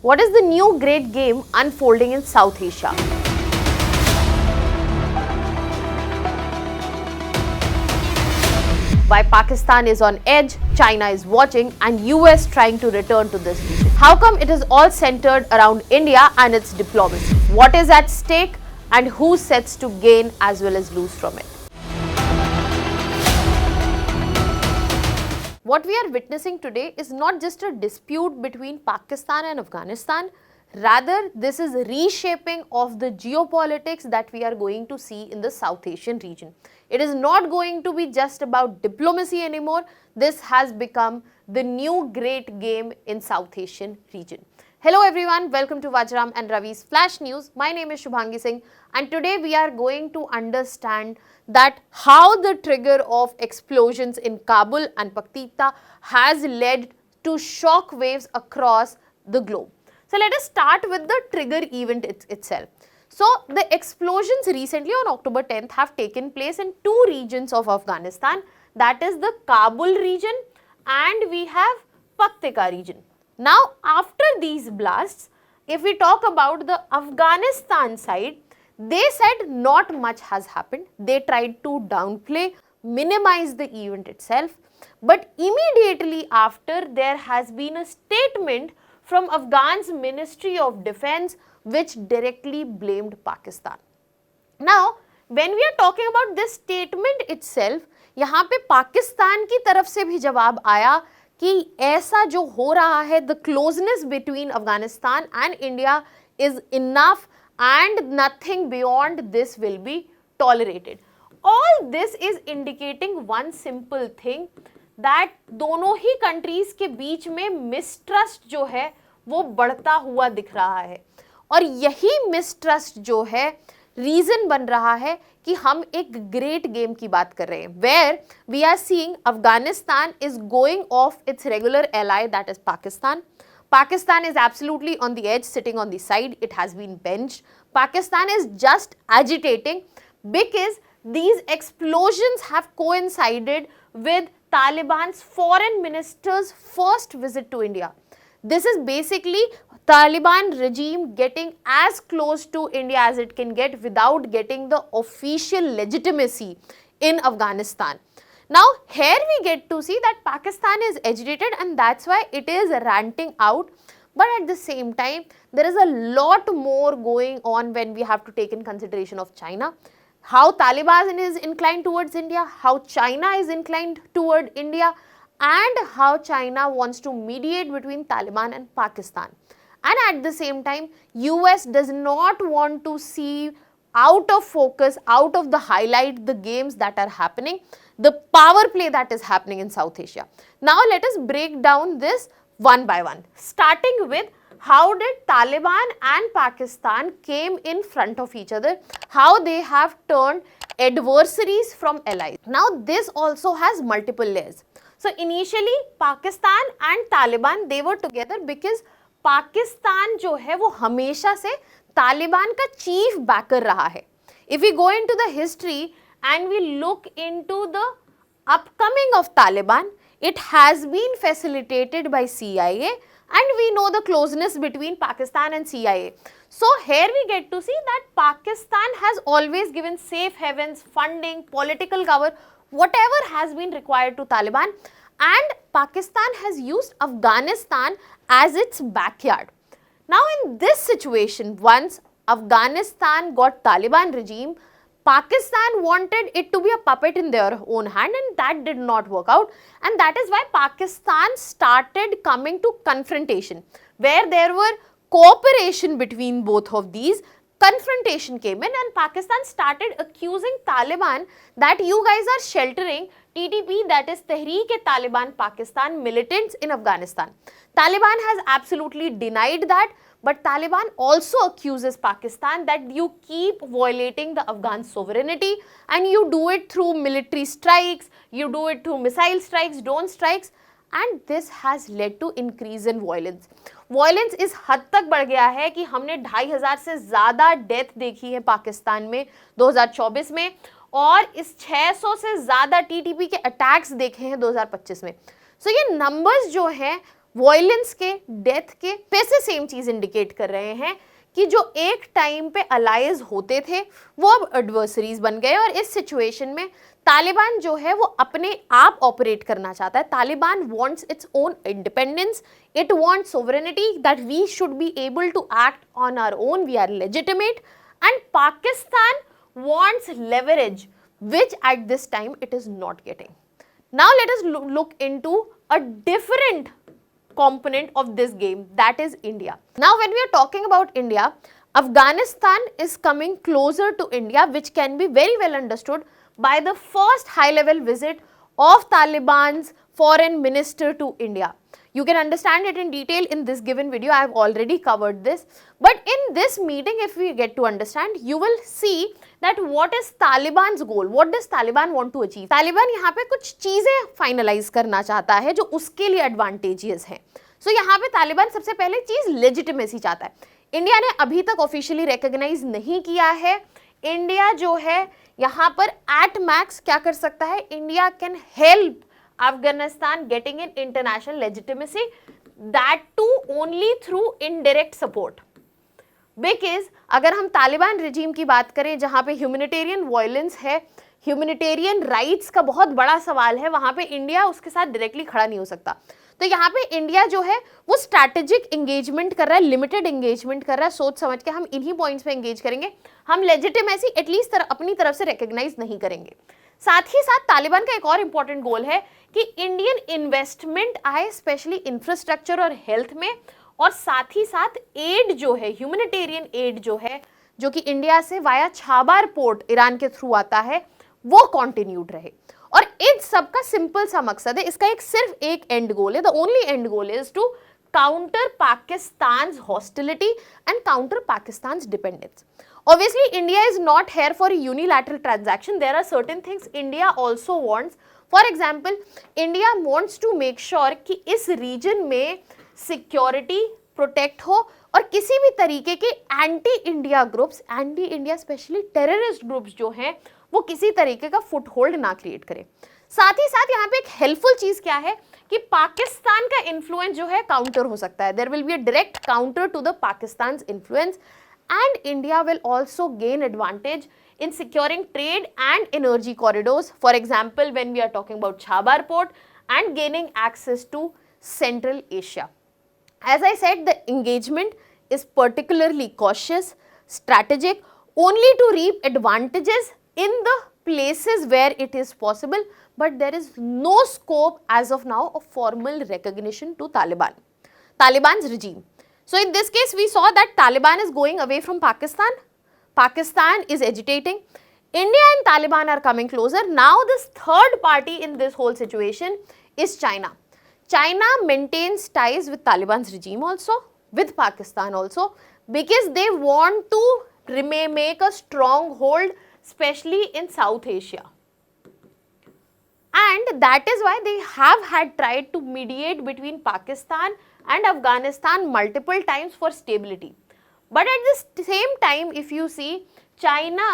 What is the new great game unfolding in South Asia? Why Pakistan is on edge, China is watching, and US trying to return to this region. How come it is all centered around India and its diplomacy? What is at stake and who sets to gain as well as lose from it? What we are witnessing today is not just a dispute between Pakistan and Afghanistan, rather this is reshaping of the geopolitics that we are going to see in the South Asian region. It is not going to be just about diplomacy anymore. This has become the new great game in South Asian region. Hello everyone, welcome to Vajiram and Ravi's Flash News. My name is Shubhangi Singh and today we are going to understand that how the trigger of explosions in Kabul and Paktika has led to shock waves across the globe. So let us start with the trigger event itself. So the explosions recently on October 10th have taken place in two regions of Afghanistan, that is the Kabul region and we have Paktika region. Now after these blasts, if we talk about the Afghanistan side, they said not much has happened. They tried to downplay, minimize the event itself. But immediately after, there has been a statement from Afghan's Ministry of Defense which directly blamed Pakistan. Now, when we are talking about this statement itself, यहाँ पे पाकिस्तान की तरफ से भी जवाब आया कि ऐसा जो हो रहा है, the closeness between Afghanistan and India is enough and nothing beyond this will be tolerated. All this is indicating one simple thing that दोनों ही countries के बीच में mistrust जो है वो बढ़ता हुआ दिख रहा है और यही mistrust जो है रीजन बन रहा है कि हम एक ग्रेट गेम की बात कर रहे हैं where we are seeing Afghanistan is going off its regular ally that is Pakistan. Pakistan is absolutely on the edge, sitting on the side. It has been benched. Pakistan is just agitating because these explosions have coincided with Taliban's foreign minister's first visit to India. This is basically Taliban regime getting as close to India as it can get without getting the official legitimacy in Afghanistan. Now here we get to see that Pakistan is agitated and that's why it is ranting out. But at the same time, there is a lot more going on when we have to take in consideration of China. How Taliban is inclined towards India, how China is inclined toward India, and how China wants to mediate between Taliban and Pakistan. And at the same time, US does not want to see out of focus, out of the highlight, the games that are happening, the power play that is happening in South Asia. Now let us break down this one by one, starting with how did Taliban and Pakistan came in front of each other, how they have turned adversaries from allies. Now this also has multiple layers. So initially Pakistan and Taliban, they were together because Pakistan जो है वो हमेशा से तालिबान का chief Baker रहा है. If we go into the history and we look into the upcoming of Taliban, it has been facilitated by CIA and we know the closeness between Pakistan and CIA. So here we get to see that Pakistan has always given safe havens, funding, political cover, whatever has been required to Taliban, and Pakistan has used Afghanistan as its backyard. Now in this situation, once Afghanistan got Taliban regime, Pakistan wanted it to be a puppet in their own hand and that did not work out, and that is why Pakistan started coming to confrontation where there were cooperation between both of these. Confrontation came in and Pakistan started accusing Taliban that you guys are sheltering TTP, that is Tehreek-e-Taliban Pakistan militants in Afghanistan. Taliban has absolutely denied that, but Taliban also accuses Pakistan that you keep violating the Afghan sovereignty and you do it through military strikes, you do it through missile strikes, drone strikes, and this has led to increase in violence. Violence इस हद तक बढ़ गया है कि हमने 2500 से ज़्यादा डेथ देखी है पाकिस्तान में 2024 में और इस 600 से ज़्यादा टीटीपी के अटैक्स देखे हैं 2025 में. सो ये नंबर्स जो हैं वॉयलेंस के, डेथ के, फिर से सेम चीज इंडिकेट कर रहे हैं कि जो एक टाइम पे अलाइज होते थे वो अब एडवर्सरीज बन गए। और इस सिचुएशन में तालिबान जो है वो अपने आप ऑपरेट करना चाहता है। Taliban wants its own independence, it wants sovereignty, that we should be able to act on our own, we are legitimate, and Pakistan wants leverage, which at this time it is not getting. Now let us look into a different component of this game, that is India. Now when we are talking about India, Afghanistan is coming closer to India, which can be very well understood by the first high level visit of Taliban's foreign minister to India. You can understand it in detail in this given video. I have already covered this. But in this meeting, if we get to understand, you will see that what is Taliban's goal? What does Taliban want to achieve? Taliban यहाँ पे कुछ चीजें finalize करना चाहता है जो उसके लिए advantageous हैं. So यहाँ पे तालिबान सबसे पहले चीज legitimacy चाहता है. इंडिया ने अभी तक ऑफिशियली रिकॉग्नाइज नहीं किया है. इंडिया जो है यहाँ पर एट मैक्स क्या कर सकता है? India can help Afghanistan getting an international legitimacy, that too only through indirect support. Because अगर हम तालिबान रिजीम की बात करें जहाँ पे ह्यूमैनिटेरियन वायलेंस है, ह्यूमैनिटेरियन राइट्स का बहुत बड़ा सवाल है, वहाँ पे इंडिया उसके साथ डायरेक्टली खड़ा नहीं हो सकता. तो यहाँ पे इंडिया जो है वो स्ट्रैटेजिक एंगेजमेंट कर रहा है, लिमिटेड एंगेजमेंट कर रहा है, सोच समझ के हम इन्हीं पॉइंट्स पे एंगेज करेंगे. हम लेजिटिमेसी एटलीस्ट अपनी तरफ से रिकॉग्नाइज नहीं करेंगे. साथ ही साथ तालिबान का एक और इंपॉर्टेंट गोल है कि इंडियन इन्वेस्टमेंट आए स्पेशली इंफ्रास्ट्रक्चर और हेल्थ में, और साथ ही साथ एड जो है, ह्यूमैनिटेरियन एड जो है, जो कि इंडिया से वाया छाबार पोर्ट ईरान के थ्रू आता है, वो कंटिन्यूड रहे. और इन सब का सिंपल सा मकसद है, इसका एक सिर्फ एक एंड गोल है. The only end goal is to counter Pakistan's hostility and counter Pakistan's dependence. Obviously, India is not here for a unilateral transaction. There are certain things India also wants. For example, India wants to make sure कि इस region में security protect हो और किसी भी तरीके के anti-India groups, anti-India especially terrorist groups जो हैं, वो किसी तरीके का foothold ना create करें. साथ ही साथ यहाँ पे एक हेल्पफुल चीज क्या है कि पाकिस्तान का इन्फ्लुएंस जो है काउंटर हो सकता है. There will be a direct counter to the Pakistan's influence, and India will also gain advantage in securing trade and energy corridors, for example when we are talking about Chabar port, and gaining access to Central Asia. As I said, the engagement is particularly cautious, strategic, only to reap advantages in the places where it is possible, but there is no scope as of now of formal recognition to Taliban's regime. So in this case, we saw that Taliban is going away from Pakistan. Pakistan is agitating. India and Taliban are coming closer. Now this third party in this whole situation is China. China maintains ties with Taliban's regime also, with Pakistan also, because they want to make a stronghold, especially in South Asia. And that is why they have had tried to mediate between Pakistan and Afghanistan multiple times for stability. But at the same time, if you see, China,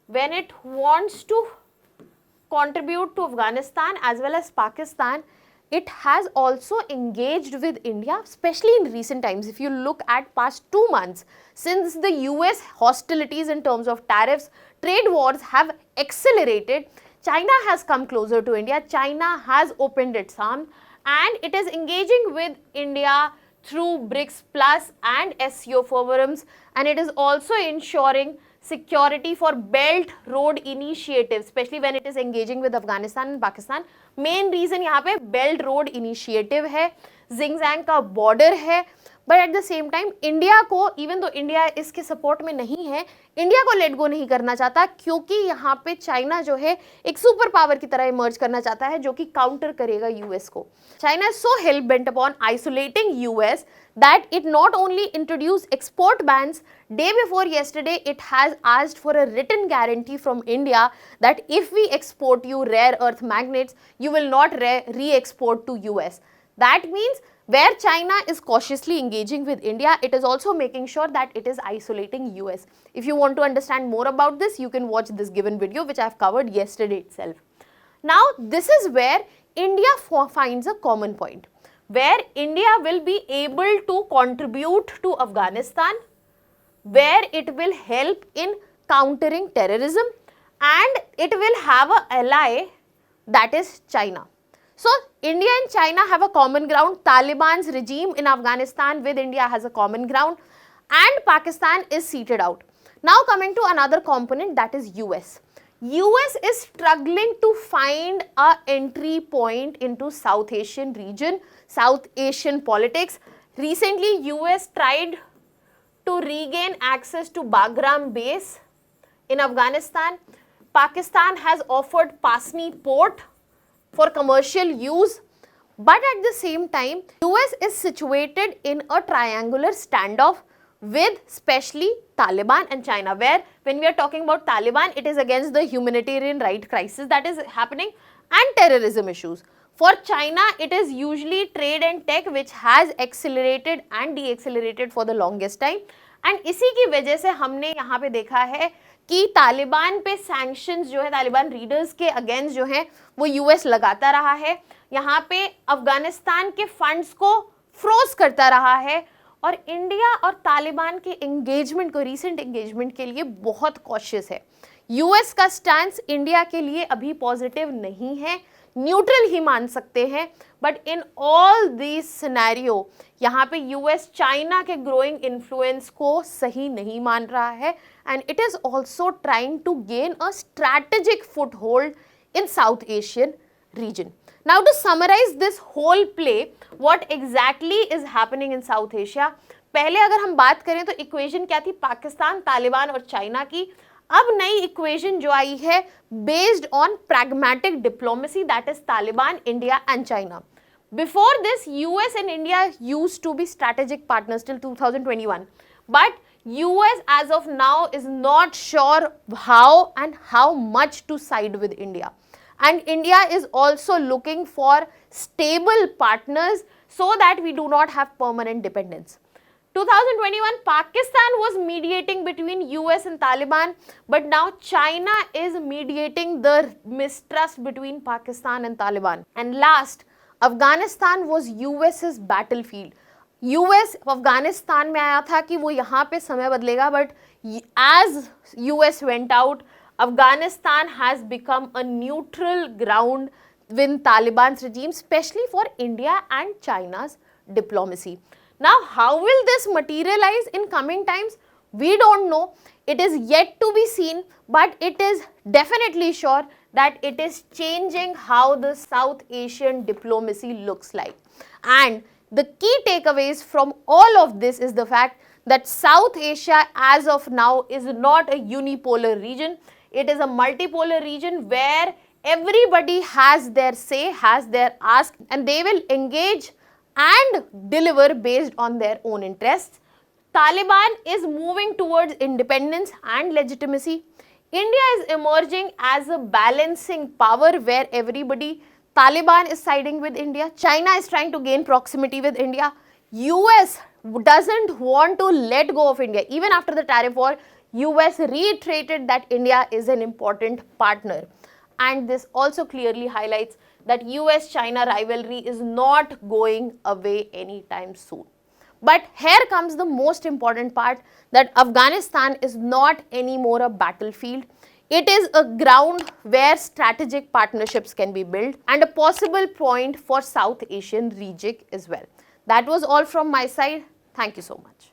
when it wants to contribute to Afghanistan as well as Pakistan, it has also engaged with India, especially in recent times. If you look at past 2 months, since the US hostilities in terms of tariffs, trade wars have accelerated, China has come closer to India. China has opened its arms and it is engaging with India through BRICS Plus and SCO forums, and it is also ensuring security for Belt Road Initiative, especially when it is engaging with Afghanistan and Pakistan. Main reason यहाँ पे Belt Road Initiative है, Xinjiang का border है, but at the same time India को, even though India इसके support में नहीं है, इंडिया को लेट गो नहीं करना चाहता, क्योंकि यहाँ पे चाइना जो है एक सुपर पावर की तरह इमर्ज करना चाहता है, जो कि काउंटर करेगा यूएस को. China is so hell bent upon isolating US that it not only introduced export bans, day before yesterday it has asked for a written guarantee from India that if we export you rare earth magnets, you will not re-export to US. That means where China is cautiously engaging with India, it is also making sure that it is isolating US. If you want to understand more about this, you can watch this given video which I have covered yesterday itself. Now, this is where India finds a common point. where India will be able to contribute to Afghanistan, where it will help in countering terrorism, and it will have an ally, that is China. So India and China have a common ground. Taliban's regime in Afghanistan with India has a common ground, and Pakistan is seated out. Now coming to another component, that is US. US is struggling to find an entry point into South Asian region, South Asian politics. Recently, US tried to regain access to Bagram base in Afghanistan. Pakistan has offered Pasni port for commercial use, but at the same time, US is situated in a triangular standoff with especially Taliban and China, where when we are talking about Taliban, it is against the humanitarian right crisis that is happening and terrorism issues. For China, it is usually trade and tech, which has accelerated and deaccelerated for the longest time. And इसी की वजह से हमने यहाँ पे देखा है कि तालिबान पे सैंक्शंस जो है, तालिबान रीडर्स के अगेंस्ट जो है वो यूएस लगाता रहा है, यहाँ पे अफगानिस्तान के फंड्स को फ्रोज करता रहा है, और इंडिया और तालिबान के एंगेजमेंट को, रीसेंट एंगेजमेंट के लिए बहुत कॉशियस है. यूएस का स्टैंस इंडिया के लिए अभी पॉजिटिव नहीं है, न्यूट्रल ही मान सकते हैं, but in all this scenario यहाँ पे यूएस चाइना के ग्रोइंग इन्फ्लुएंस को सही नहीं मान रहा है, and it is also trying to gain a strategic foothold in South Asian region. Now to summarize this whole play, what exactly is happening in South Asia? पहले अगर हम बात करें तो इक्वेशन क्या थी, पाकिस्तान, तालिबान और चाइना की. अब नई इक्वेशन जो आई है based on pragmatic diplomacy, that is Taliban, India and China. Before this, US and India used to be strategic partners till 2021, but US as of now is not sure how and how much to side with India. And India is also looking for stable partners so that we do not have permanent dependence. 2021, Pakistan was mediating between US and Taliban, but now China is mediating the mistrust between Pakistan and Taliban. And last, Afghanistan was US's battlefield. US Afghanistan में आया था कि वो यहाँ पे समय बदलेगा, but as US went out, Afghanistan has become a neutral ground with Taliban's regime, especially for India and China's diplomacy. Now, how will this materialize in coming times? We don't know. It is yet to be seen, but it is definitely sure that it is changing how the South Asian diplomacy looks like. And the key takeaways from all of this is the fact that South Asia as of now is not a unipolar region. It is a multipolar region where everybody has their say, has their ask, and they will engage and deliver based on their own interests. Taliban is moving towards independence and legitimacy. India is emerging as a balancing power where everybody, Taliban is siding with India, China is trying to gain proximity with India, US doesn't want to let go of India. Even after the tariff war, US reiterated that India is an important partner. And this also clearly highlights that US-China rivalry is not going away anytime soon. But here comes the most important part, that Afghanistan is not anymore a battlefield. It is a ground where strategic partnerships can be built and a possible point for South Asian region as well. That was all from my side. Thank you so much.